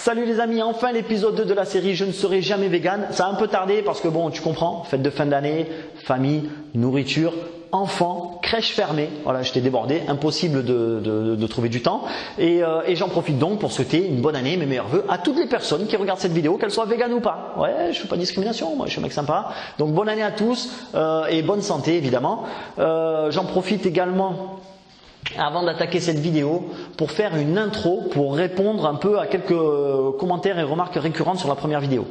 Salut les amis, enfin l'épisode 2 de la série Je ne serai jamais vegan. Ça a un peu tardé parce que bon, tu comprends, fête de fin d'année, famille, nourriture, enfants, crèche fermée. Voilà, j'étais débordé, impossible de trouver du temps. Et j'en profite donc pour souhaiter une bonne année, mes meilleurs vœux à toutes les personnes qui regardent cette vidéo, qu'elles soient véganes ou pas. Ouais, je fais pas de discrimination, moi je suis un mec sympa. Donc bonne année à tous et bonne santé évidemment. J'en profite également avant d'attaquer cette vidéo pour faire une intro pour répondre un peu à quelques commentaires et remarques récurrentes sur la première vidéo.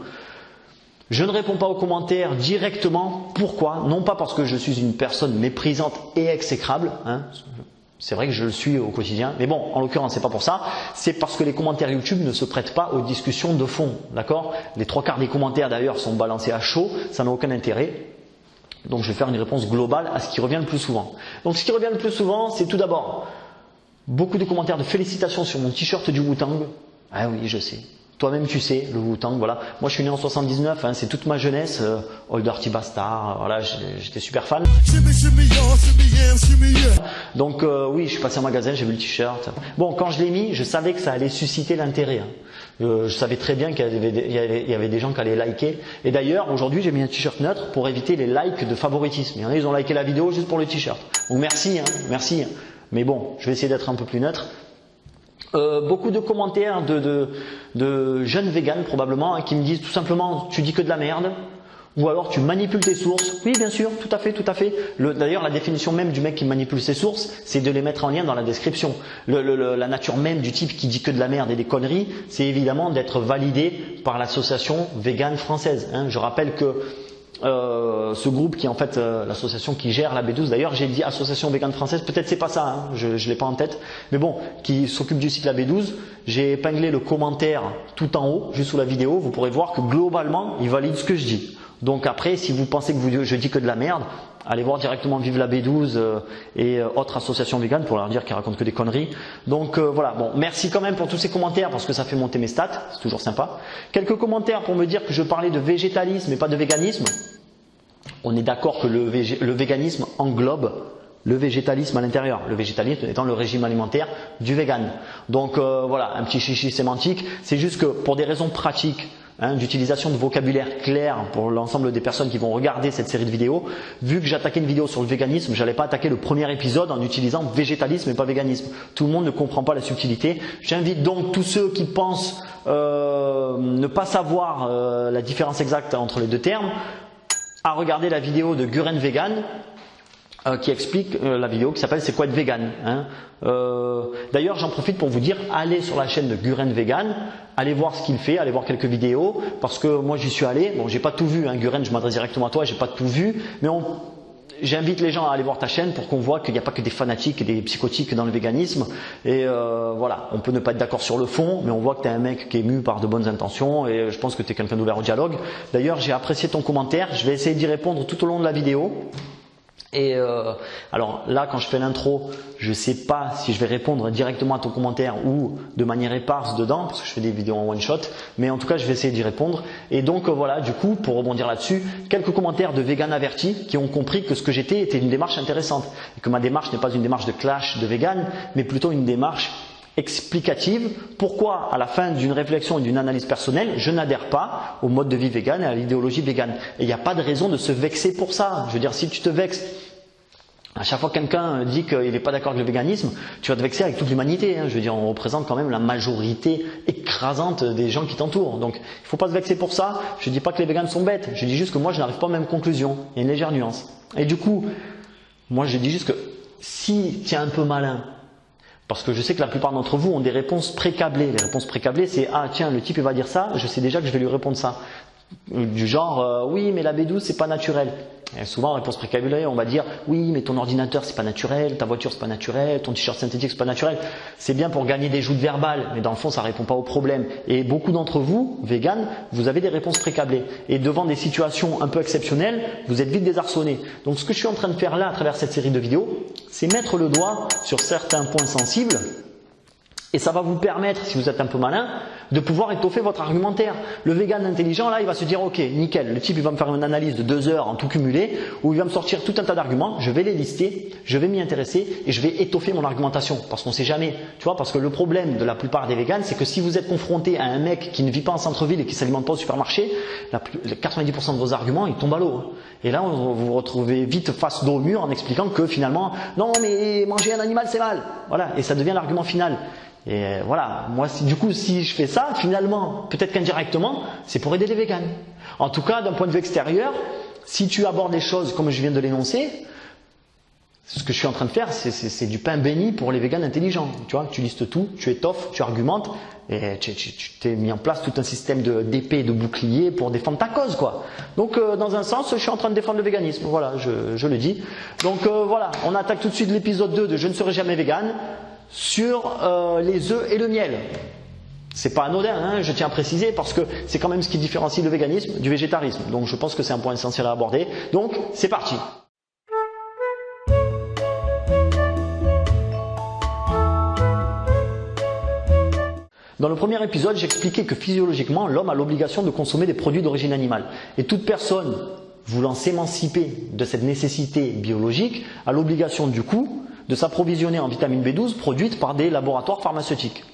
Je ne réponds pas aux commentaires directement. Pourquoi? Non pas parce que je suis une personne méprisante et exécrable, hein. C'est vrai que je le suis au quotidien, mais bon, en l'occurrence, c'est pas pour ça. C'est parce que les commentaires YouTube ne se prêtent pas aux discussions de fond, d'accord? Les 3/4 des commentaires d'ailleurs sont balancés à chaud, ça n'a aucun intérêt. Donc je vais faire une réponse globale à ce qui revient le plus souvent. Donc ce qui revient le plus souvent, c'est tout d'abord beaucoup de commentaires de félicitations sur mon t-shirt du Wu-Tang. Ah oui, je sais. Toi-même tu sais, le Wu-Tang, voilà. Moi je suis né en 79, hein, c'est toute ma jeunesse. Old Dirty Bastard, voilà, j'étais super fan. Donc oui, je suis passé en magasin, j'ai vu le t-shirt. Bon, quand je l'ai mis, je savais que ça allait susciter l'intérêt. Hein. Je savais très bien qu'il y avait des gens qui allaient liker. Et d'ailleurs, aujourd'hui, j'ai mis un t-shirt neutre pour éviter les likes de favoritisme. Il y en a, ils ont liké la vidéo juste pour le t-shirt. Donc merci, hein, merci. Mais bon, je vais essayer d'être un peu plus neutre. Beaucoup de commentaires de jeunes véganes probablement hein, qui me disent tout simplement tu dis que de la merde ou alors tu manipules tes sources. Oui bien sûr, tout à fait, tout à fait. D'ailleurs la définition même du mec qui manipule ses sources c'est de les mettre en lien dans la description. La nature même du type qui dit que de la merde et des conneries c'est évidemment d'être validé par l'association végane française. Hein. Je rappelle que ce groupe qui est en fait l'association qui gère la B12, d'ailleurs j'ai dit association végane française, peut-être c'est pas ça, hein, je l'ai pas en tête, mais bon, qui s'occupe du site la B12, j'ai épinglé le commentaire tout en haut, juste sous la vidéo, vous pourrez voir que globalement il valide ce que je dis. Donc après, si vous pensez que je dis que de la merde, allez voir directement Vive la B12 et autres associations véganes pour leur dire qu'ils racontent que des conneries. Donc voilà, bon, merci quand même pour tous ces commentaires parce que ça fait monter mes stats, c'est toujours sympa. Quelques commentaires pour me dire que je parlais de végétalisme et pas de véganisme. On est d'accord que le véganisme englobe le végétalisme à l'intérieur. Le végétalisme étant le régime alimentaire du vegan. Donc voilà, un petit chichi sémantique. C'est juste que pour des raisons pratiques, hein, d'utilisation de vocabulaire clair pour l'ensemble des personnes qui vont regarder cette série de vidéos, vu que j'attaquais une vidéo sur le véganisme, j'allais pas attaquer le premier épisode en utilisant végétalisme et pas véganisme. Tout le monde ne comprend pas la subtilité. J'invite donc tous ceux qui pensent ne pas savoir la différence exacte entre les deux termes à regarder la vidéo de Guren Vegan qui explique la vidéo qui s'appelle C'est quoi être vegan, hein. D'ailleurs j'en profite pour vous dire allez sur la chaîne de Guren Vegan, allez voir ce qu'il fait, allez voir quelques vidéos parce que moi j'y suis allé, bon j'ai pas tout vu hein, Guren, je m'adresse directement à toi, j'ai pas tout vu mais j'invite les gens à aller voir ta chaîne pour qu'on voit qu'il n'y a pas que des fanatiques et des psychotiques dans le véganisme. Et voilà, on peut ne pas être d'accord sur le fond, mais on voit que tu es un mec qui est mu par de bonnes intentions et je pense que tu es quelqu'un d'ouvert au dialogue. D'ailleurs, j'ai apprécié ton commentaire, je vais essayer d'y répondre tout au long de la vidéo. Et alors là, quand je fais l'intro, je sais pas si je vais répondre directement à ton commentaire ou de manière éparse dedans, parce que je fais des vidéos en one shot, mais en tout cas, je vais essayer d'y répondre. Et donc voilà, du coup, pour rebondir là-dessus, quelques commentaires de véganes avertis qui ont compris que ce que j'étais était une démarche intéressante et que ma démarche n'est pas une démarche de clash de véganes, mais plutôt une démarche explicative. Pourquoi à la fin d'une réflexion et d'une analyse personnelle, je n'adhère pas au mode de vie vegan et à l'idéologie végane. Et il n'y a pas de raison de se vexer pour ça. Je veux dire, si tu te vexes à chaque fois que quelqu'un dit qu'il n'est pas d'accord avec le véganisme, tu vas te vexer avec toute l'humanité. Hein. Je veux dire, on représente quand même la majorité écrasante des gens qui t'entourent. Donc, il ne faut pas se vexer pour ça. Je ne dis pas que les véganes sont bêtes. Je dis juste que moi, je n'arrive pas aux mêmes conclusions. Il y a une légère nuance. Et du coup, moi, je dis juste que si tu es un peu malin, parce que je sais que la plupart d'entre vous ont des réponses précablées. Les réponses précablées, c'est « Ah tiens, le type il va dire ça, je sais déjà que je vais lui répondre ça ». Du genre oui mais la B12 c'est pas naturel. Et souvent en réponse précablée on va dire oui mais ton ordinateur c'est pas naturel, ta voiture c'est pas naturel, ton t-shirt synthétique c'est pas naturel. C'est bien pour gagner des joutes verbales mais dans le fond ça répond pas au problème. Et beaucoup d'entre vous, véganes, vous avez des réponses précablées et devant des situations un peu exceptionnelles vous êtes vite désarçonnés. Donc ce que je suis en train de faire là à travers cette série de vidéos, c'est mettre le doigt sur certains points sensibles. Et ça va vous permettre, si vous êtes un peu malin, de pouvoir étoffer votre argumentaire. Le vegan intelligent, là, il va se dire, ok, nickel, le type, il va me faire une analyse de 2 heures en tout cumulé, où il va me sortir tout un tas d'arguments, je vais les lister, je vais m'y intéresser et je vais étoffer mon argumentation. Parce qu'on ne sait jamais, tu vois, parce que le problème de la plupart des végans, c'est que si vous êtes confronté à un mec qui ne vit pas en centre-ville et qui ne s'alimente pas au supermarché, 90% de vos arguments, ils tombent à l'eau. Et là, vous vous retrouvez vite face dos au mur en expliquant que finalement, non, mais manger un animal, c'est mal. Voilà, et ça devient l'argument final. Et voilà, moi, du coup, si je fais ça, finalement, peut-être qu'indirectement, c'est pour aider les végans. En tout cas, d'un point de vue extérieur, si tu abordes les choses comme je viens de l'énoncer, ce que je suis en train de faire, c'est du pain béni pour les végans intelligents. Tu vois, tu listes tout, tu étoffes, tu argumentes, et tu t'es mis en place tout un système d'épée et de bouclier pour défendre ta cause, quoi. Donc, dans un sens, je suis en train de défendre le véganisme. Voilà, je le dis. Donc, voilà, on attaque tout de suite l'épisode 2 de Je ne serai jamais vegan sur les œufs et le miel. C'est pas anodin, hein, je tiens à préciser, parce que c'est quand même ce qui différencie le véganisme du végétarisme. Donc, je pense que c'est un point essentiel à aborder. Donc, c'est parti. Dans le premier épisode, j'expliquais que physiologiquement, l'homme a l'obligation de consommer des produits d'origine animale. Et toute personne voulant s'émanciper de cette nécessité biologique a l'obligation du coup de s'approvisionner en vitamine B12 produite par des laboratoires pharmaceutiques.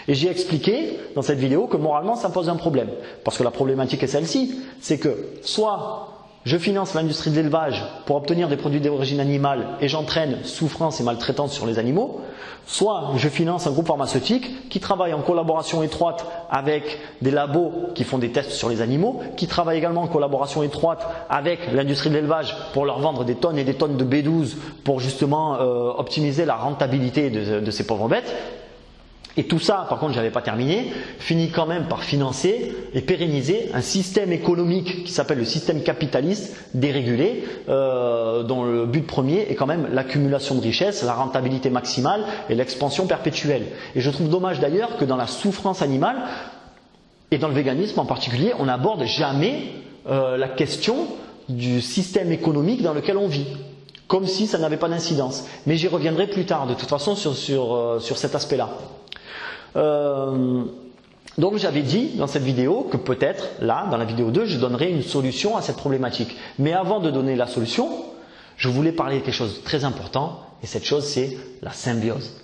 Et j'ai expliqué dans cette vidéo que moralement ça pose un problème. Parce que la problématique est celle-ci, c'est que soit je finance l'industrie de l'élevage pour obtenir des produits d'origine animale et j'entraîne souffrance et maltraitance sur les animaux, soit je finance un groupe pharmaceutique qui travaille en collaboration étroite avec des labos qui font des tests sur les animaux, qui travaille également en collaboration étroite avec l'industrie de l'élevage pour leur vendre des tonnes et des tonnes de B12 pour justement optimiser la rentabilité de ces pauvres bêtes. Et tout ça, par contre, je n'avais pas terminé, finit quand même par financer et pérenniser un système économique qui s'appelle le système capitaliste dérégulé, dont le but premier est quand même l'accumulation de richesses, la rentabilité maximale et l'expansion perpétuelle. Et je trouve dommage d'ailleurs que dans la souffrance animale, et dans le véganisme en particulier, on n'aborde jamais la question du système économique dans lequel on vit. Comme si ça n'avait pas d'incidence. Mais j'y reviendrai plus tard, de toute façon, sur cet aspect-là. Donc j'avais dit dans cette vidéo que peut-être, là, dans la vidéo 2, je donnerai une solution à cette problématique. Mais avant de donner la solution, je voulais parler de quelque chose de très important, et cette chose, c'est la symbiose.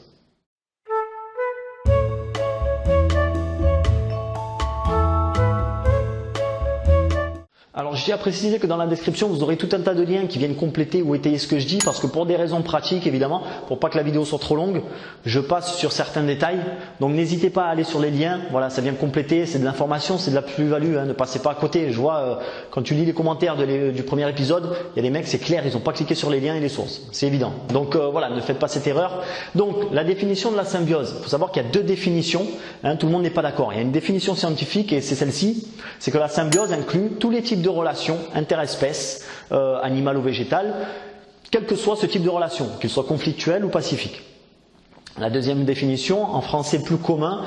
Alors je tiens à préciser que dans la description vous aurez tout un tas de liens qui viennent compléter ou étayer ce que je dis, parce que pour des raisons pratiques évidemment, pour pas que la vidéo soit trop longue, je passe sur certains détails. Donc n'hésitez pas à aller sur les liens, voilà, ça vient compléter, c'est de l'information, c'est de la plus-value, hein, ne passez pas à côté. Je vois quand tu lis les commentaires du premier épisode, il y a des mecs, c'est clair, ils n'ont pas cliqué sur les liens et les sources, c'est évident. Donc voilà, ne faites pas cette erreur. Donc la définition de la symbiose, il faut savoir qu'il y a deux définitions, hein, tout le monde n'est pas d'accord. Il y a une définition scientifique et c'est celle-ci, c'est que la symbiose inclut tous les types de relations interespèces, animales ou végétales, quel que soit ce type de relation, qu'il soit conflictuel ou pacifique. La deuxième définition, en français plus commun,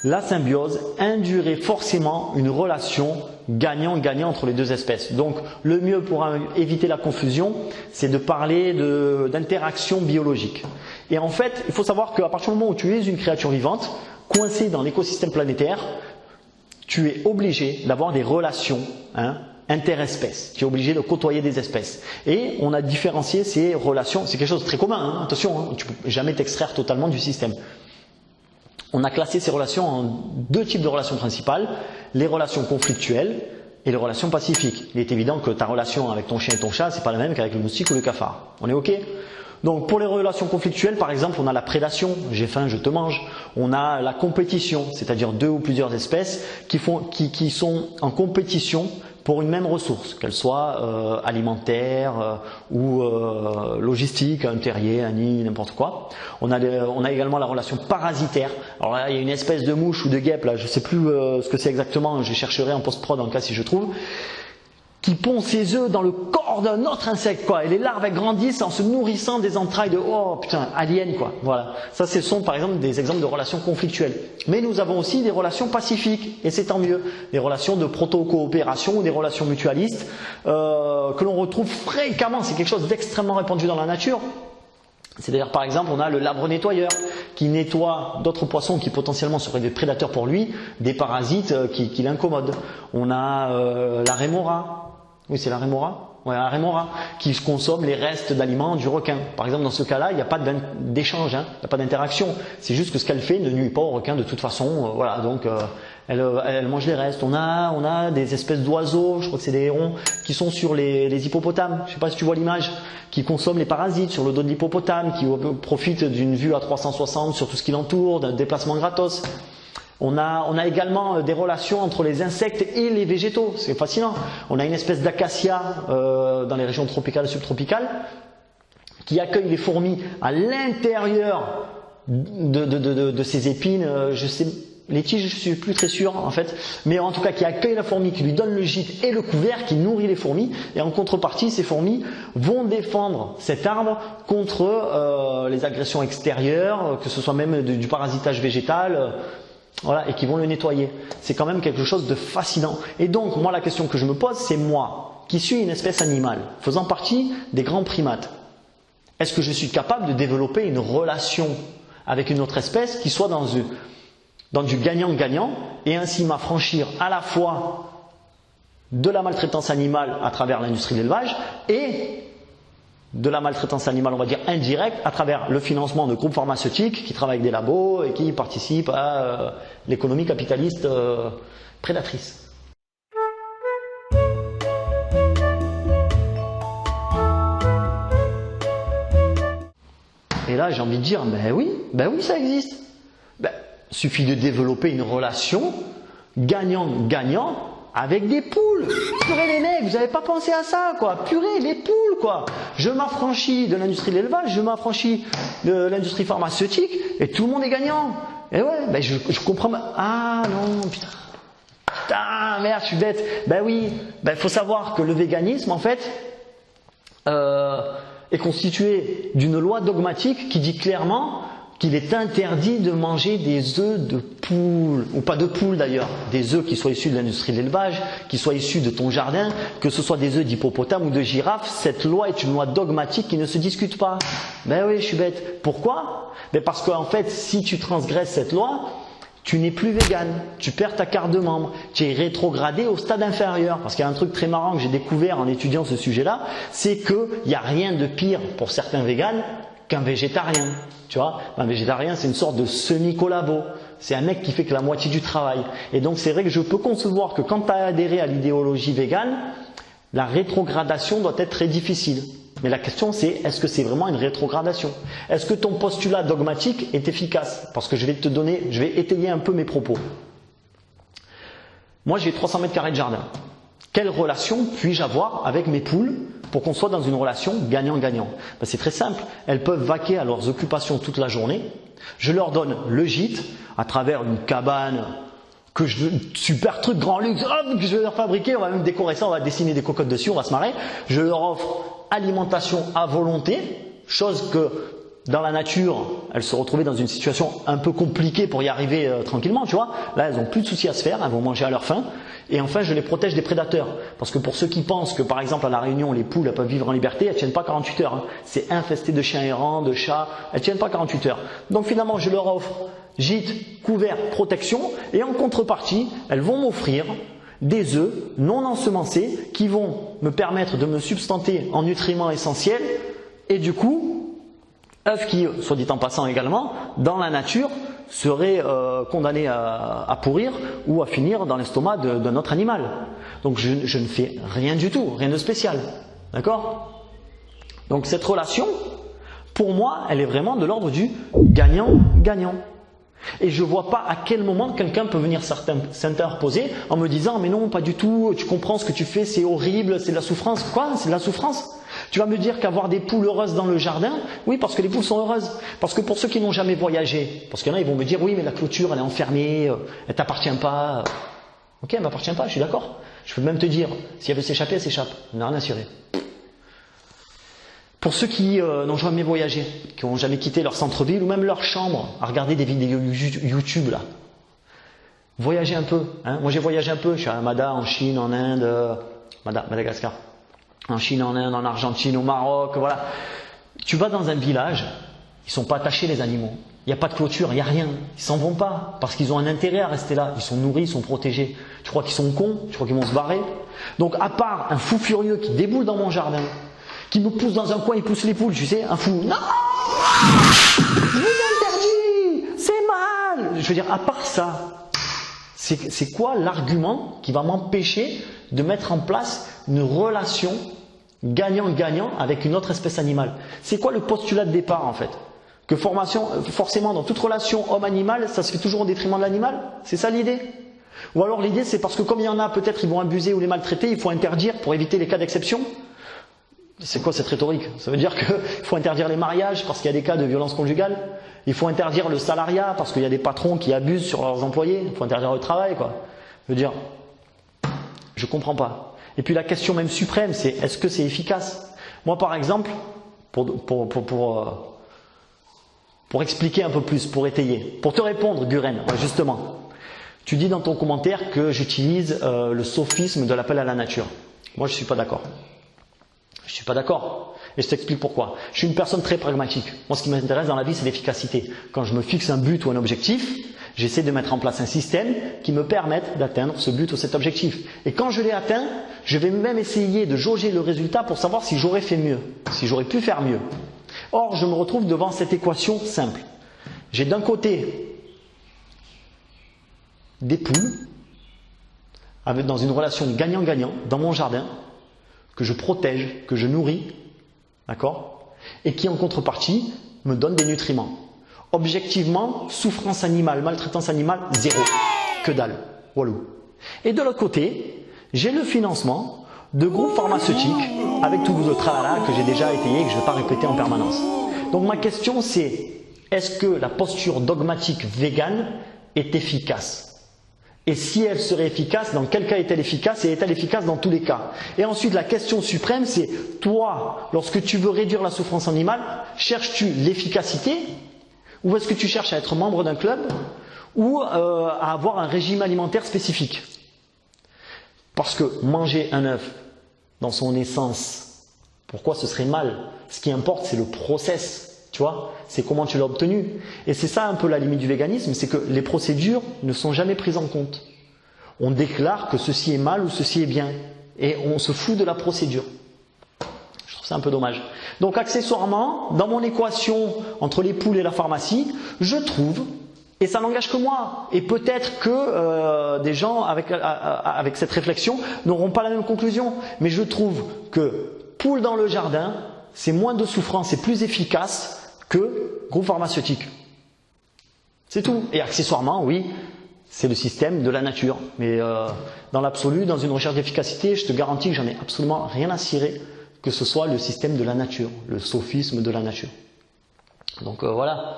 la symbiose induirait forcément une relation gagnant-gagnant entre les deux espèces. Donc le mieux pour éviter la confusion, c'est de parler d'interaction biologique. Et en fait, il faut savoir qu'à partir du moment où tu es une créature vivante, coincée dans l'écosystème planétaire, tu es obligé d'avoir des relations interespèces. Tu es obligé de côtoyer des espèces. Et on a différencié ces relations. C'est quelque chose de très commun, hein, attention, tu ne peux jamais t'extraire totalement du système. On a classé ces relations en deux types de relations principales, les relations conflictuelles et les relations pacifiques. Il est évident que ta relation avec ton chien et ton chat, c'est pas la même qu'avec le moustique ou le cafard. On est OK ? Donc pour les relations conflictuelles, par exemple, on a la prédation, j'ai faim, je te mange. On a la compétition, c'est-à-dire deux ou plusieurs espèces qui sont en compétition pour une même ressource, qu'elle soit alimentaire ou logistique, un terrier, un nid, n'importe quoi. On a également la relation parasitaire. Alors là, il y a une espèce de mouche ou de guêpe, là, je ne sais plus ce que c'est exactement, je chercherai en post-prod en cas si je trouve, qui pond ses œufs dans le corps d'un autre insecte, quoi. Et les larves, elles grandissent en se nourrissant des entrailles de, oh putain, alien, quoi. Voilà. Ça, ce sont par exemple des exemples de relations conflictuelles. Mais nous avons aussi des relations pacifiques, et c'est tant mieux. Des relations de proto-coopération ou des relations mutualistes, que l'on retrouve fréquemment. C'est quelque chose d'extrêmement répandu dans la nature. C'est-à-dire, par exemple, on a le labre nettoyeur qui nettoie d'autres poissons qui potentiellement seraient des prédateurs pour lui, des parasites qui l'incommodent. On a la rémora. Oui, c'est la rémora. Ouais, la rémora qui consomme les restes d'aliments du requin. Par exemple, dans ce cas-là, il n'y a pas d'échange, hein, il n'y a pas d'interaction. C'est juste que ce qu'elle fait ne nuit pas au requin de toute façon. Voilà, donc elle mange les restes. On a des espèces d'oiseaux, je crois que c'est des hérons, qui sont sur les hippopotames. Je ne sais pas si tu vois l'image, qui consomment les parasites sur le dos de l'hippopotame, qui profitent d'une vue à 360 sur tout ce qui l'entoure, d'un déplacement gratos. On a également des relations entre les insectes et les végétaux, c'est fascinant. On a une espèce d'acacia dans les régions tropicales et subtropicales qui accueille les fourmis à l'intérieur de ces épines. Les tiges, je suis plus très sûr en fait, mais en tout cas qui accueille la fourmi, qui lui donne le gîte et le couvert, qui nourrit les fourmis. Et en contrepartie, ces fourmis vont défendre cet arbre contre les agressions extérieures, que ce soit même du parasitage végétal. Voilà, et qui vont le nettoyer. C'est quand même quelque chose de fascinant. Et donc, moi, la question que je me pose, c'est moi, qui suis une espèce animale, faisant partie des grands primates. Est-ce que je suis capable de développer une relation avec une autre espèce qui soit dans du gagnant-gagnant et ainsi m'affranchir à la fois de la maltraitance animale à travers l'industrie de l'élevage et de la maltraitance animale, on va dire indirecte, à travers le financement de groupes pharmaceutiques qui travaillent avec des labos et qui participent à l'économie capitaliste prédatrice. Et là, j'ai envie de dire, ben oui, ça existe. Suffit de développer une relation gagnant-gagnant avec des poules. Purée les mecs, vous n'avez pas pensé à ça quoi. Purée les poules quoi. Je m'affranchis de l'industrie de l'élevage, je m'affranchis de l'industrie pharmaceutique et tout le monde est gagnant. Et ouais, je comprends. Ah non, putain. Putain, merde, je suis bête. Ben oui, faut savoir que le véganisme en fait est constitué d'une loi dogmatique qui dit clairement qu'il est interdit de manger des œufs de poule, ou pas de poule d'ailleurs, des œufs qui soient issus de l'industrie de l'élevage, qui soient issus de ton jardin, que ce soit des œufs d'hippopotame ou de girafe, cette loi est une loi dogmatique qui ne se discute pas. Ben oui, je suis bête. Pourquoi? Parce qu'en fait, si tu transgresses cette loi, tu n'es plus végane, tu perds ta carte de membre, tu es rétrogradé au stade inférieur. Parce qu'il y a un truc très marrant que j'ai découvert en étudiant ce sujet-là, c'est qu'il n'y a rien de pire pour certains véganes qu'un végétarien. Tu vois, un végétarien, c'est une sorte de semi-collabo. C'est un mec qui fait que la moitié du travail. Et donc, c'est vrai que je peux concevoir que quand tu as adhéré à l'idéologie végane, la rétrogradation doit être très difficile. Mais la question, c'est est-ce que c'est vraiment une rétrogradation? Est-ce que ton postulat dogmatique est efficace? Parce que je vais étayer un peu mes propos. Moi, j'ai 300 mètres carrés de jardin. Quelle relation puis-je avoir avec mes poules pour qu'on soit dans une relation gagnant-gagnant? C'est très simple. Elles peuvent vaquer à leurs occupations toute la journée. Je leur donne le gîte à travers une cabane super truc grand luxe que je vais leur fabriquer. On va même décorer ça, on va dessiner des cocottes dessus, on va se marrer. Je leur offre alimentation à volonté, chose que dans la nature, elles se retrouvaient dans une situation un peu compliquée pour y arriver tranquillement, tu vois. Là, elles n'ont plus de soucis à se faire, elles vont manger à leur faim. Et enfin, je les protège des prédateurs. Parce que pour ceux qui pensent que, par exemple, à La Réunion, les poules elles peuvent vivre en liberté, elles ne tiennent pas 48 heures. Hein. C'est infesté de chiens errants, de chats, elles ne tiennent pas 48 heures. Donc finalement, je leur offre gîte, couvert, protection. Et en contrepartie, elles vont m'offrir des œufs non ensemencés qui vont me permettre de me substanter en nutriments essentiels. Et du coup, œufs qui, soit dit en passant également, dans la nature, seraient condamnés à pourrir ou à finir dans l'estomac d'un autre animal. Donc je ne fais rien du tout, rien de spécial. D'accord? Donc cette relation, pour moi, elle est vraiment de l'ordre du gagnant-gagnant. Et je ne vois pas à quel moment quelqu'un peut venir s'interposer en me disant « mais non, pas du tout, tu comprends ce que tu fais, c'est horrible, c'est de la souffrance. » Quoi? C'est de la souffrance? Tu vas me dire qu'avoir des poules heureuses dans le jardin, oui, parce que les poules sont heureuses. Parce que pour ceux qui n'ont jamais voyagé, parce qu'il y en a, ils vont me dire, oui, mais la clôture, elle est enfermée, elle t'appartient pas. Ok, elle m'appartient pas, je suis d'accord. Je peux même te dire, si elle veut s'échapper, elle s'échappe. On n'a rien à cirer. Pour ceux qui n'ont jamais voyagé, qui n'ont jamais quitté leur centre-ville ou même leur chambre, à regarder des vidéos YouTube là. Voyagez un peu. Hein. Moi, j'ai voyagé un peu. Je suis à Mada, en Chine, en Inde, Madagascar. En Chine, en Inde, en Argentine, au Maroc, voilà. Tu vas dans un village, ils sont pas attachés les animaux. Il n'y a pas de clôture, il n'y a rien. Ils s'en vont pas parce qu'ils ont un intérêt à rester là. Ils sont nourris, ils sont protégés. Tu crois qu'ils sont cons? Tu crois qu'ils vont se barrer? Donc à part un fou furieux qui déboule dans mon jardin, qui me pousse dans un coin, il pousse les poules, tu sais, un fou. Non, je vous interdis, c'est mal. Je veux dire, à part ça, c'est quoi l'argument qui va m'empêcher de mettre en place une relation gagnant-gagnant avec une autre espèce animale? C'est quoi le postulat de départ en fait? Que forcément dans toute relation homme-animal, ça se fait toujours au détriment de l'animal? C'est ça l'idée? Ou alors l'idée c'est parce que comme il y en a peut-être ils vont abuser ou les maltraiter, il faut interdire pour éviter les cas d'exception? C'est quoi cette rhétorique? Ça veut dire qu'il faut interdire les mariages parce qu'il y a des cas de violence conjugale? Il faut interdire le salariat parce qu'il y a des patrons qui abusent sur leurs employés? Il faut interdire le travail quoi. Je veux dire, je comprends pas. Et puis la question même suprême c'est est-ce que c'est efficace? Moi par exemple, pour expliquer un peu plus, pour étayer, pour te répondre Guren, justement, tu dis dans ton commentaire que j'utilise le sophisme de l'appel à la nature. Moi je suis pas d'accord. Je suis pas d'accord. Et je t'explique pourquoi. Je suis une personne très pragmatique. Moi ce qui m'intéresse dans la vie c'est l'efficacité. Quand je me fixe un but ou un objectif, j'essaie de mettre en place un système qui me permette d'atteindre ce but ou cet objectif. Et quand je l'ai atteint, je vais même essayer de jauger le résultat pour savoir si j'aurais fait mieux, si j'aurais pu faire mieux. Or, je me retrouve devant cette équation simple. J'ai d'un côté des poules, dans une relation gagnant-gagnant, dans mon jardin, que je protège, que je nourris, d'accord, et qui en contrepartie me donne des nutriments. Objectivement, souffrance animale, maltraitance animale, zéro. Que dalle. Walou. Et de l'autre côté, j'ai le financement de groupes pharmaceutiques avec tout le tralala que j'ai déjà étayé et que je ne vais pas répéter en permanence. Donc ma question c'est, est-ce que la posture dogmatique végane est efficace? Et si elle serait efficace, dans quel cas est-elle efficace et est-elle efficace dans tous les cas? Et ensuite la question suprême c'est, toi, lorsque tu veux réduire la souffrance animale, cherches-tu l'efficacité? Ou est-ce que tu cherches à être membre d'un club ou à avoir un régime alimentaire spécifique? Parce que manger un œuf dans son essence, pourquoi ce serait mal? Ce qui importe c'est le process, tu vois, c'est comment tu l'as obtenu. Et c'est ça un peu la limite du véganisme, c'est que les procédures ne sont jamais prises en compte. On déclare que ceci est mal ou ceci est bien et on se fout de la procédure. Je trouve ça un peu dommage. Donc accessoirement, dans mon équation entre les poules et la pharmacie, je trouve, et ça n'engage que moi, et peut-être que des gens avec cette réflexion n'auront pas la même conclusion, mais je trouve que poules dans le jardin, c'est moins de souffrance et plus efficace que groupe pharmaceutique. C'est tout. Et accessoirement, oui, c'est le système de la nature. Mais dans l'absolu, dans une recherche d'efficacité, je te garantis que j'en ai absolument rien à cirer que ce soit le système de la nature, le sophisme de la nature. Donc voilà.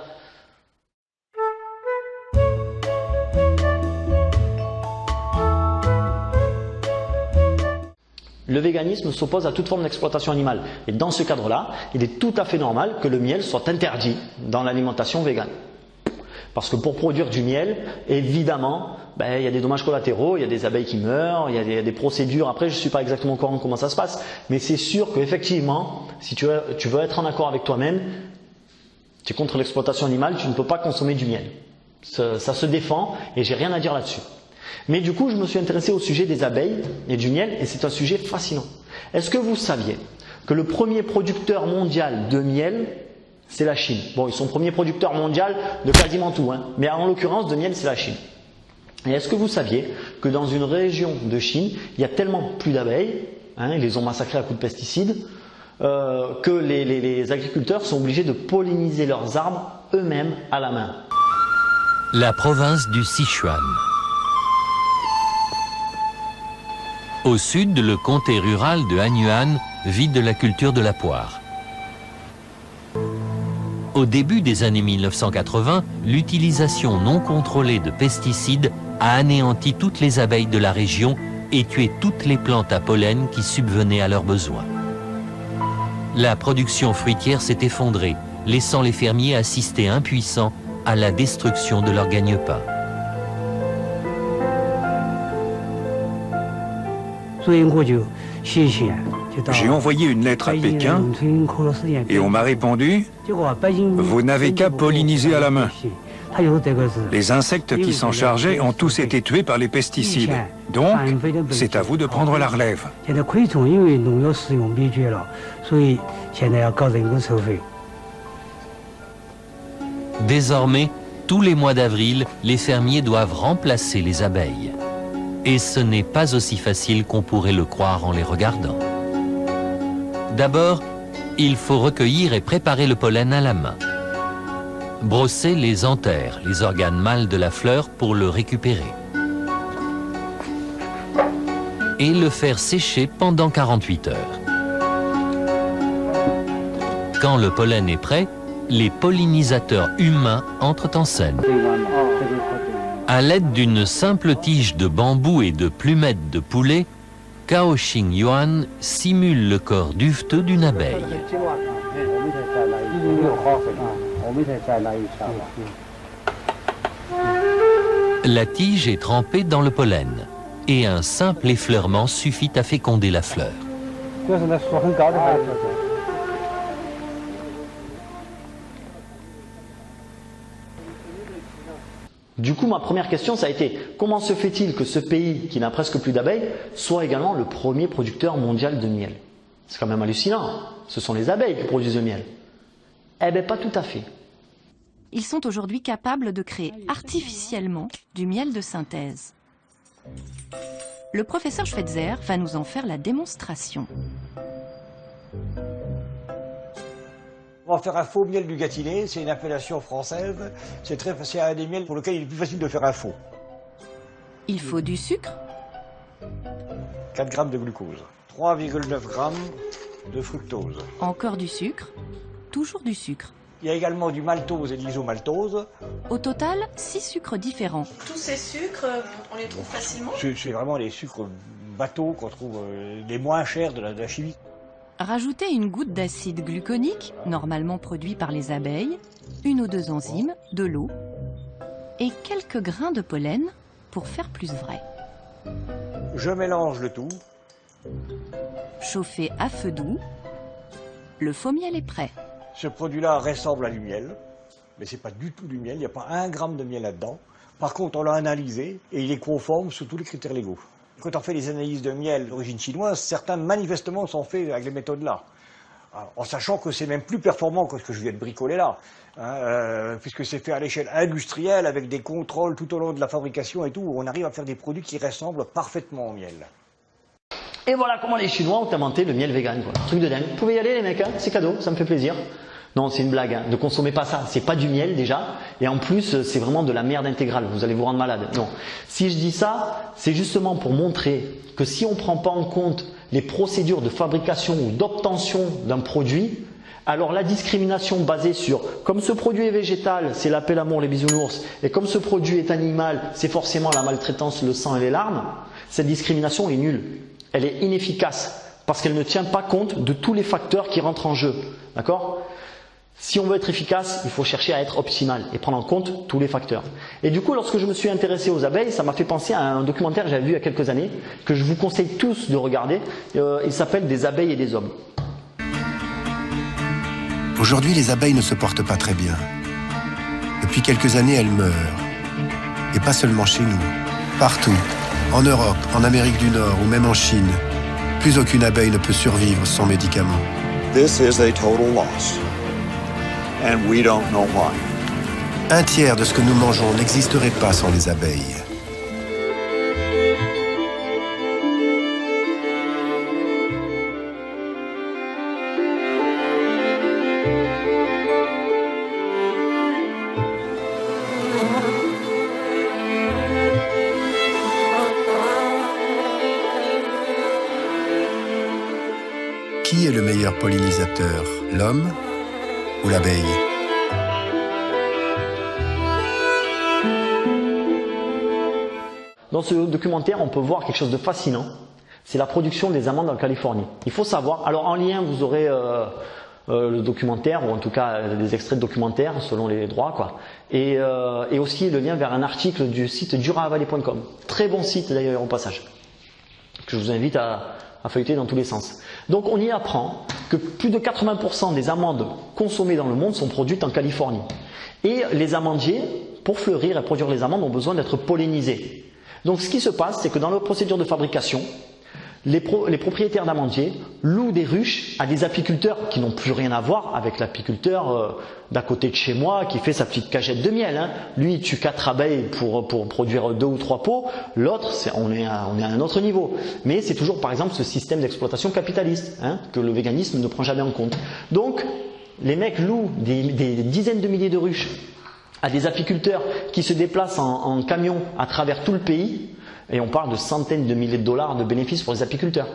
Le véganisme s'oppose à toute forme d'exploitation animale. Et dans ce cadre-là, il est tout à fait normal que le miel soit interdit dans l'alimentation végane. Parce que pour produire du miel, évidemment, il y a des dommages collatéraux, il y a des abeilles qui meurent, il y a des procédures. Après, je ne suis pas exactement au courant de comment ça se passe, mais c'est sûr qu'effectivement, si tu veux être en accord avec toi-même, tu es contre l'exploitation animale, tu ne peux pas consommer du miel. Ça se défend et j'ai rien à dire là-dessus. Mais du coup, je me suis intéressé au sujet des abeilles et du miel et c'est un sujet fascinant. Est-ce que vous saviez que le premier producteur mondial de miel, c'est la Chine? Bon, ils sont premier producteur mondial de quasiment tout, hein, mais en l'occurrence de miel, c'est la Chine. Et est-ce que vous saviez que dans une région de Chine, il y a tellement plus d'abeilles, hein, ils les ont massacrées à coups de pesticides, que les agriculteurs sont obligés de polliniser leurs arbres eux-mêmes à la main. La province du Sichuan. Au sud, le comté rural de Hanyuan vit de la culture de la poire. Au début des années 1980, l'utilisation non contrôlée de pesticides a anéanti toutes les abeilles de la région et tué toutes les plantes à pollen qui subvenaient à leurs besoins. La production fruitière s'est effondrée, laissant les fermiers assister impuissants à la destruction de leur gagne-pain. J'ai envoyé une lettre à Pékin et on m'a répondu « Vous n'avez qu'à polliniser à la main ». Les insectes qui s'en chargeaient ont tous été tués par les pesticides. Donc, c'est à vous de prendre la relève. Désormais, tous les mois d'avril, les fermiers doivent remplacer les abeilles. Et ce n'est pas aussi facile qu'on pourrait le croire en les regardant. D'abord, il faut recueillir et préparer le pollen à la main. Brosser les anthères, les organes mâles de la fleur, pour le récupérer. Et le faire sécher pendant 48 heures. Quand le pollen est prêt, les pollinisateurs humains entrent en scène. À l'aide d'une simple tige de bambou et de plumettes de poulet, Caoxing Yuan simule le corps duveteux d'une abeille. La tige est trempée dans le pollen et un simple effleurement suffit à féconder la fleur. Du coup, ma première question, ça a été comment se fait-il que ce pays, qui n'a presque plus d'abeilles, soit également le premier producteur mondial de miel? C'est quand même hallucinant. Ce sont les abeilles qui produisent le miel. Eh bien, pas tout à fait. Ils sont aujourd'hui capables de créer artificiellement du miel de synthèse. Le professeur Schweitzer va nous en faire la démonstration. On va faire un faux miel du Gâtinais, c'est une appellation française. C'est un des miels pour lequel il est plus facile de faire un faux. Il faut du sucre, 4 grammes de glucose, 3,9 grammes de fructose. encore du sucre, toujours du sucre. Il y a également du maltose et de l'isomaltose. Au total, 6 sucres différents. Tous ces sucres, on les trouve facilement? C'est vraiment les sucres bateaux qu'on trouve les moins chers de la chimie. Rajoutez une goutte d'acide gluconique, normalement produit par les abeilles, 1 ou 2 enzymes, de l'eau et quelques grains de pollen pour faire plus vrai. Je mélange le tout. Chauffez à feu doux. Le faux miel est prêt. Ce produit-là ressemble à du miel, mais c'est pas du tout du miel, il n'y a pas 1 gramme de miel là-dedans. Par contre, on l'a analysé et il est conforme sous tous les critères légaux. Quand on fait les analyses de miel d'origine chinoise, certains manifestement sont faits avec les méthodes-là. En sachant que c'est même plus performant que ce que je viens de bricoler là, puisque c'est fait à l'échelle industrielle avec des contrôles tout au long de la fabrication et tout, où on arrive à faire des produits qui ressemblent parfaitement au miel. Et voilà comment les Chinois ont inventé le miel vegan. Voilà. Truc de dingue. Vous pouvez y aller les mecs, hein, c'est cadeau, ça me fait plaisir. Non, c'est une blague, hein. Ne consommez pas ça, c'est pas du miel déjà, et en plus c'est vraiment de la merde intégrale, vous allez vous rendre malade. Non, si je dis ça, c'est justement pour montrer que si on ne prend pas en compte les procédures de fabrication ou d'obtention d'un produit, alors la discrimination basée sur comme ce produit est végétal, c'est la paix, l'amour, les bisounours, et comme ce produit est animal, c'est forcément la maltraitance, le sang et les larmes, cette discrimination est nulle, elle est inefficace, parce qu'elle ne tient pas compte de tous les facteurs qui rentrent en jeu, d'accord ? Si on veut être efficace, il faut chercher à être optimal et prendre en compte tous les facteurs. Et du coup, lorsque je me suis intéressé aux abeilles, ça m'a fait penser à un documentaire que j'avais vu il y a quelques années, que je vous conseille tous de regarder. Il s'appelle « Des abeilles et des hommes ». Aujourd'hui, les abeilles ne se portent pas très bien. Depuis quelques années, elles meurent. Et pas seulement chez nous. Partout, en Europe, en Amérique du Nord ou même en Chine, plus aucune abeille ne peut survivre sans médicaments. This is a total loss. And we don't know why. Un tiers de ce que nous mangeons n'existerait pas sans les abeilles. Qui est le meilleur pollinisateur, l'homme ou l'abeille? Dans ce documentaire, on peut voir quelque chose de fascinant. C'est la production des amandes en Californie. Il faut savoir, alors en lien, vous aurez le documentaire, ou en tout cas des extraits de documentaire, selon les droits, quoi. Et aussi le lien vers un article du site duravalley.com. Très bon site d'ailleurs au passage. que je vous invite à feuilleter dans tous les sens. Donc on y apprend que plus de 80% des amandes consommées dans le monde sont produites en Californie. Et les amandiers, pour fleurir et produire les amandes, ont besoin d'être pollinisés. Donc ce qui se passe, c'est que dans leur procédure de fabrication, les propriétaires d'amandiers louent des ruches à des apiculteurs qui n'ont plus rien à voir avec l'apiculteur d'à côté de chez moi qui fait sa petite cagette de miel. Hein. Lui, il tue 4 abeilles pour produire 2 ou 3 pots. L'autre, on est à un autre niveau. Mais c'est toujours, par exemple, ce système d'exploitation capitaliste que le véganisme ne prend jamais en compte. Donc, les mecs louent des dizaines de milliers de ruches à des apiculteurs qui se déplacent en camion à travers tout le pays. Et on parle de centaines de milliers de dollars de bénéfices pour les apiculteurs.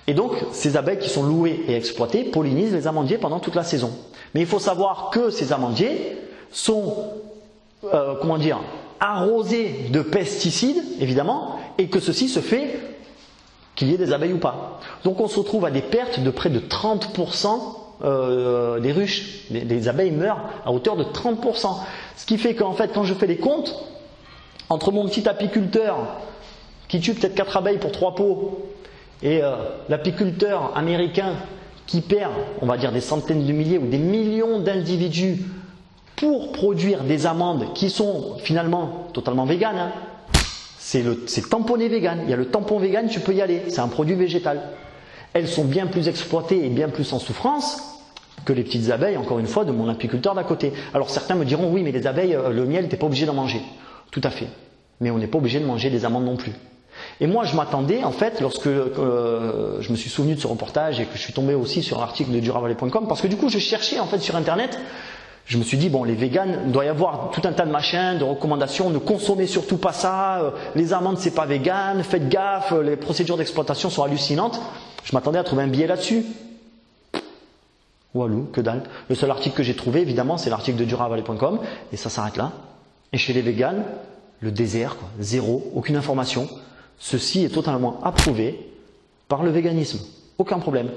Et donc, ces abeilles qui sont louées et exploitées pollinisent les amandiers pendant toute la saison. Mais il faut savoir que ces amandiers sont, arrosés de pesticides, évidemment, et que ceci se fait qu'il y ait des abeilles ou pas. Donc on se retrouve à des pertes de près de 30% des ruches. Les abeilles meurent à hauteur de 30%. Ce qui fait qu'en fait, quand je fais les comptes, entre mon petit apiculteur qui tue peut-être 4 abeilles pour 3 pots, et l'apiculteur américain qui perd, on va dire, des centaines de milliers ou des millions d'individus pour produire des amandes qui sont finalement totalement véganes. Hein. C'est tamponné vegan. Il y a le tampon vegan, tu peux y aller. C'est un produit végétal. Elles sont bien plus exploitées et bien plus en souffrance que les petites abeilles, encore une fois, de mon apiculteur d'à côté. Alors certains me diront, oui, mais les abeilles, le miel, tu n'es pas obligé d'en manger. Tout à fait. Mais on n'est pas obligé de manger des amandes non plus. Et moi, je m'attendais, en fait, lorsque je me suis souvenu de ce reportage et que je suis tombé aussi sur l'article de duravalet.com, parce que du coup, je cherchais en fait sur Internet, je me suis dit, bon, les véganes, il doit y avoir tout un tas de machins, de recommandations, ne consommez surtout pas ça, les amandes, c'est pas vegan, faites gaffe, les procédures d'exploitation sont hallucinantes. Je m'attendais à trouver un billet là-dessus. Walou, que dalle. Le seul article que j'ai trouvé, évidemment, c'est l'article de duravalet.com, et ça s'arrête là. Et chez les véganes, le désert, quoi, zéro, aucune information. Ceci est totalement approuvé par le véganisme. Aucun problème.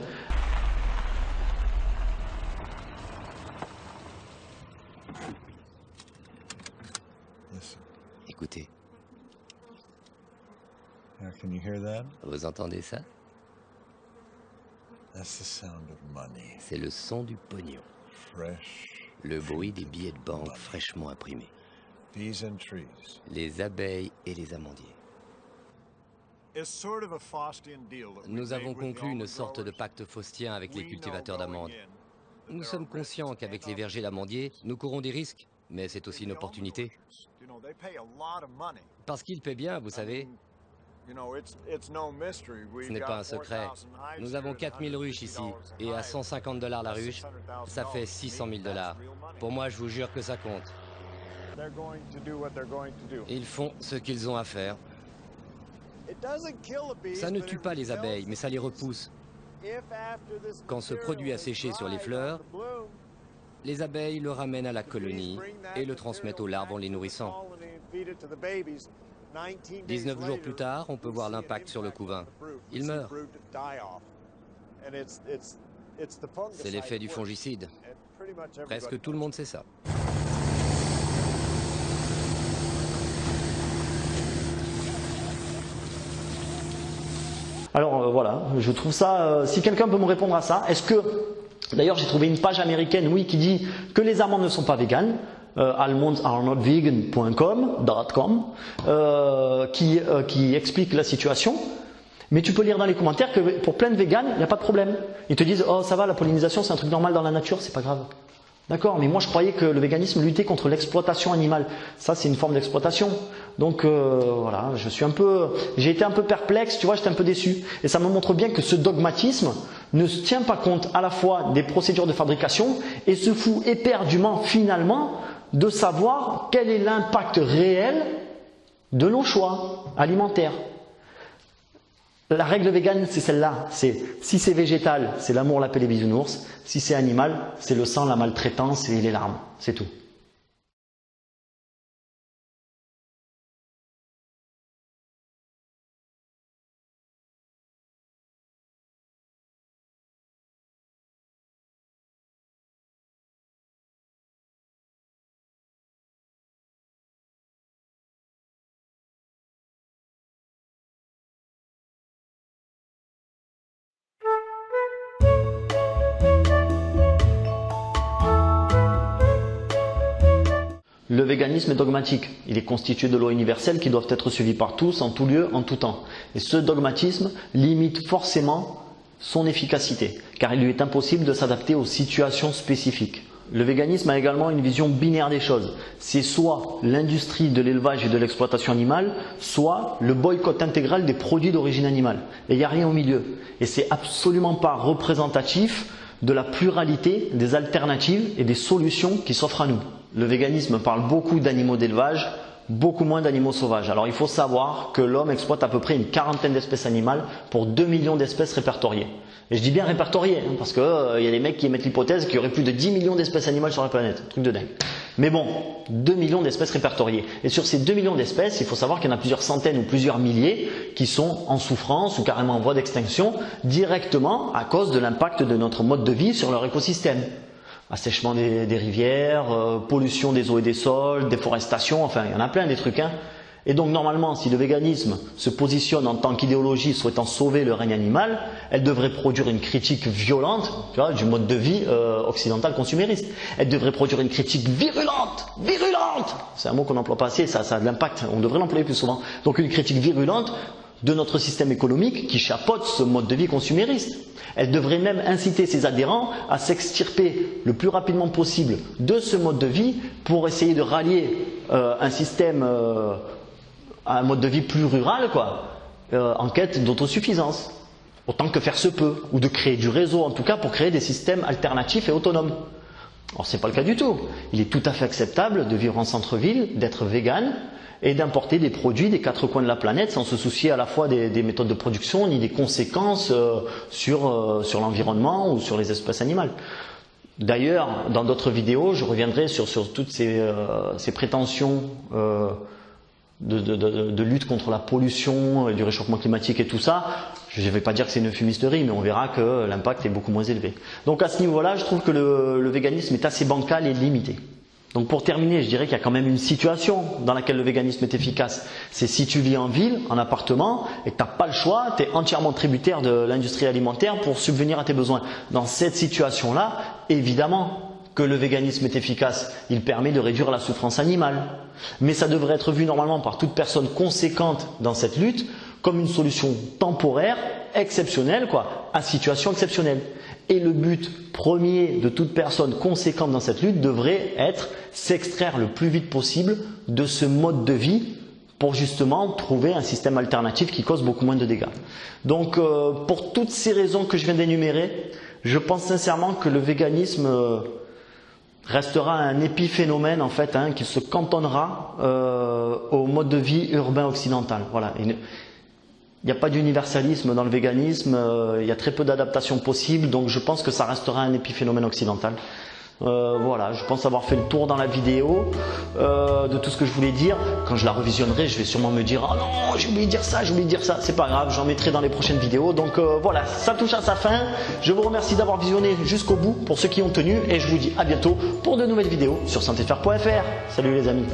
Écoutez. Vous entendez ça? C'est le son du pognon. Le bruit des billets de banque fraîchement imprimés. Les abeilles et les amandiers. Nous avons conclu une sorte de pacte faustien avec les cultivateurs d'amandes. Nous sommes conscients qu'avec les vergers d'amandiers, nous courons des risques, mais c'est aussi une opportunité. Parce qu'ils paient bien, vous savez. Ce n'est pas un secret. Nous avons 4000 ruches ici, et à $150 la ruche, ça fait $600 000. Pour moi, je vous jure que ça compte. Ils font ce qu'ils ont à faire. Ça ne tue pas les abeilles, mais ça les repousse. Quand ce produit a séché sur les fleurs, les abeilles le ramènent à la colonie et le transmettent aux larves en les nourrissant. 19 jours plus tard, on peut voir l'impact sur le couvain. Il meurt. C'est l'effet du fongicide. Presque tout le monde sait ça. Alors voilà, je trouve ça, si quelqu'un peut me répondre à ça, est-ce que, d'ailleurs j'ai trouvé une page américaine, oui, qui dit que les amandes ne sont pas véganes, almondsarnotvegan.com, qui explique la situation, mais tu peux lire dans les commentaires que pour plein de véganes, il n'y a pas de problème. Ils te disent, oh ça va, la pollinisation c'est un truc normal dans la nature, c'est pas grave. D'accord, mais moi je croyais que le véganisme luttait contre l'exploitation animale. Ça c'est une forme d'exploitation. Donc voilà, j'ai été un peu perplexe, tu vois, j'étais un peu déçu. Et ça me montre bien que ce dogmatisme ne tient pas compte à la fois des procédures de fabrication et se fout éperdument finalement de savoir quel est l'impact réel de nos choix alimentaires. La règle végane, c'est celle-là. C'est si c'est végétal, c'est l'amour, la paix, les bisounours. Si c'est animal, c'est le sang, la maltraitance et les larmes. C'est tout. Le véganisme est dogmatique. Il est constitué de lois universelles qui doivent être suivies par tous, en tout lieu, en tout temps. Et ce dogmatisme limite forcément son efficacité, car il lui est impossible de s'adapter aux situations spécifiques. Le véganisme a également une vision binaire des choses. C'est soit l'industrie de l'élevage et de l'exploitation animale, soit le boycott intégral des produits d'origine animale. Et il n'y a rien au milieu. Et c'est absolument pas représentatif de la pluralité des alternatives et des solutions qui s'offrent à nous. Le véganisme parle beaucoup d'animaux d'élevage, beaucoup moins d'animaux sauvages. Alors il faut savoir que l'homme exploite à peu près une quarantaine d'espèces animales pour 2 millions d'espèces répertoriées. Et je dis bien répertoriées, parce qu'il y a des mecs qui émettent l'hypothèse qu'il y aurait plus de 10 millions d'espèces animales sur la planète. Truc de dingue. Mais bon, 2 millions d'espèces répertoriées. Et sur ces 2 millions d'espèces, il faut savoir qu'il y en a plusieurs centaines ou plusieurs milliers qui sont en souffrance ou carrément en voie d'extinction directement à cause de l'impact de notre mode de vie sur leur écosystème. Assèchement des rivières, pollution des eaux et des sols, déforestation, enfin il y en a plein des trucs. Et donc normalement, si le véganisme se positionne en tant qu'idéologie souhaitant sauver le règne animal, elle devrait produire une critique violente, tu vois, du mode de vie occidental consumériste. Elle devrait produire une critique virulente, c'est un mot qu'on n'emploie pas assez, ça a de l'impact, on devrait l'employer plus souvent. Donc une critique virulente de notre système économique qui chapeaute ce mode de vie consumériste. Elle devrait même inciter ses adhérents à s'extirper le plus rapidement possible de ce mode de vie pour essayer de rallier un système, un mode de vie plus rural, en quête d'autosuffisance, autant que faire se peut, ou de créer du réseau en tout cas pour créer des systèmes alternatifs et autonomes. Alors c'est pas le cas du tout. Il est tout à fait acceptable de vivre en centre-ville, d'être vegan et d'importer des produits des quatre coins de la planète sans se soucier à la fois des méthodes de production ni des conséquences sur l'environnement ou sur les espèces animales. D'ailleurs, dans d'autres vidéos, je reviendrai sur toutes ces prétentions de lutte contre la pollution, du réchauffement climatique et tout ça. Je ne vais pas dire que c'est une fumisterie, mais on verra que l'impact est beaucoup moins élevé. Donc à ce niveau-là, je trouve que le véganisme est assez bancal et limité. Donc pour terminer, je dirais qu'il y a quand même une situation dans laquelle le véganisme est efficace. C'est si tu vis en ville, en appartement, et que tu n'as pas le choix, tu es entièrement tributaire de l'industrie alimentaire pour subvenir à tes besoins. Dans cette situation-là, évidemment que le véganisme est efficace. Il permet de réduire la souffrance animale. Mais ça devrait être vu normalement par toute personne conséquente dans cette lutte comme une solution temporaire, exceptionnelle, à situation exceptionnelle. Et le but premier de toute personne conséquente dans cette lutte devrait être s'extraire le plus vite possible de ce mode de vie pour justement trouver un système alternatif qui cause beaucoup moins de dégâts. Donc pour toutes ces raisons que je viens d'énumérer, je pense sincèrement que le véganisme restera un épiphénomène en fait, qui se cantonnera au mode de vie urbain occidental. Voilà. Il n'y a pas d'universalisme dans le véganisme, il y a très peu d'adaptations possibles, donc je pense que ça restera un épiphénomène occidental. Voilà, je pense avoir fait le tour dans la vidéo de tout ce que je voulais dire. Quand je la revisionnerai, je vais sûrement me dire « Ah non, j'ai oublié de dire ça, c'est pas grave, j'en mettrai dans les prochaines vidéos. » Donc voilà, ça touche à sa fin. Je vous remercie d'avoir visionné jusqu'au bout pour ceux qui ont tenu et je vous dis à bientôt pour de nouvelles vidéos sur santéfaire.fr. Salut les amis.